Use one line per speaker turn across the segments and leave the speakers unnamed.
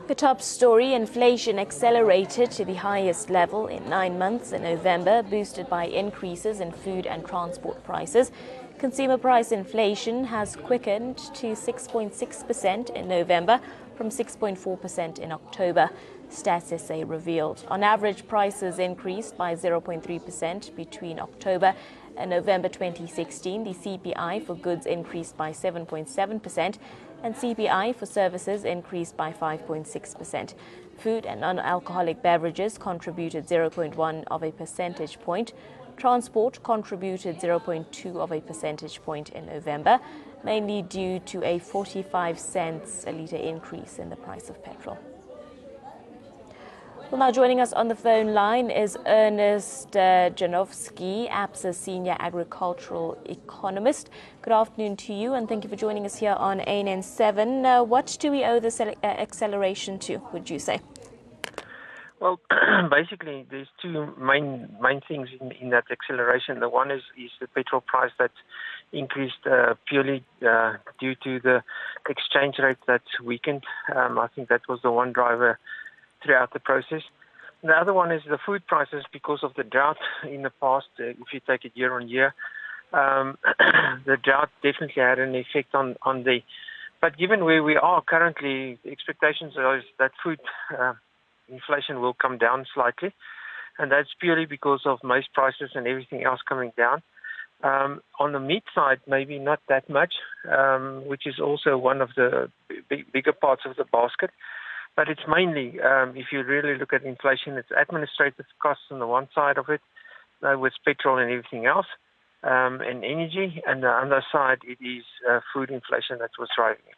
The top story: inflation accelerated to the highest level in 9 months in November, boosted by increases in food and transport prices. Consumer price inflation has quickened to 6.6% in November from 6.4% in October, Stats SA revealed. On average, prices increased by 0.3% between October and November 2016. The CPI for goods increased by 7.7%. and CPI for services increased by 5.6%. Food and non-alcoholic beverages contributed 0.1 of a percentage point. Transport contributed 0.2 of a percentage point in November, mainly due to a 45 cents a litre increase in the price of petrol. Well, now joining us on the phone line is Ernest Janovsky, ABSA Senior Agricultural Economist. Good afternoon to you, and thank you for joining us here on ANN7. What do we owe this acceleration to, would you say?
Well, basically, there's two main things in that acceleration. The one is the petrol price that increased purely due to the exchange rate that weakened. I think that was the one driver throughout the process. The other one is the food prices because of the drought in the past. If you take it year on year, the drought definitely had an effect on the. But given where we are currently, the expectations are that food inflation will come down slightly, and that's purely because of maize prices and everything else coming down. On the meat side, maybe not that much, which is also one of the bigger parts of the basket. But it's mainly, if you really look at inflation, it's administrative costs on the one side of it, with petrol and everything else, and energy. And the other side, it is food inflation that was driving it.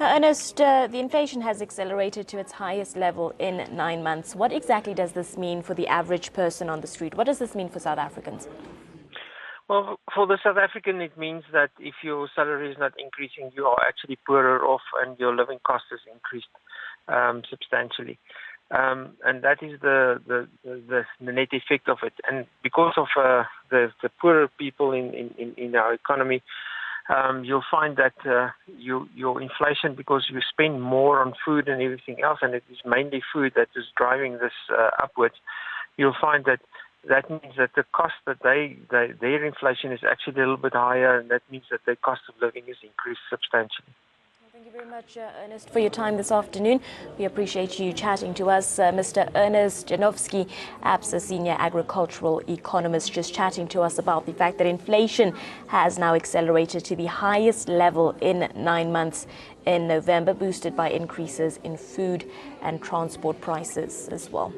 Now, Ernest, the inflation has accelerated to its highest level in 9 months. What exactly does this mean for the average person on the street? What does this mean for South Africans?
Well, for the South African, it means that if your salary is not increasing, you are actually poorer off and your living cost is increased substantially. And that is the net effect of it. And because of the poorer people in our economy, you'll find that your inflation, because you spend more on food and everything else, and it is mainly food that is driving this upwards, you'll find that means that the cost that their inflation is actually a little bit higher, and that means that their cost of living is increased substantially.
Thank you very much, Ernest, for your time this afternoon. We appreciate you chatting to us. Mr. Ernest Janovsky, ABSA Senior Agricultural Economist, just chatting to us about the fact that inflation has now accelerated to the highest level in 9 months in November, boosted by increases in food and transport prices as well.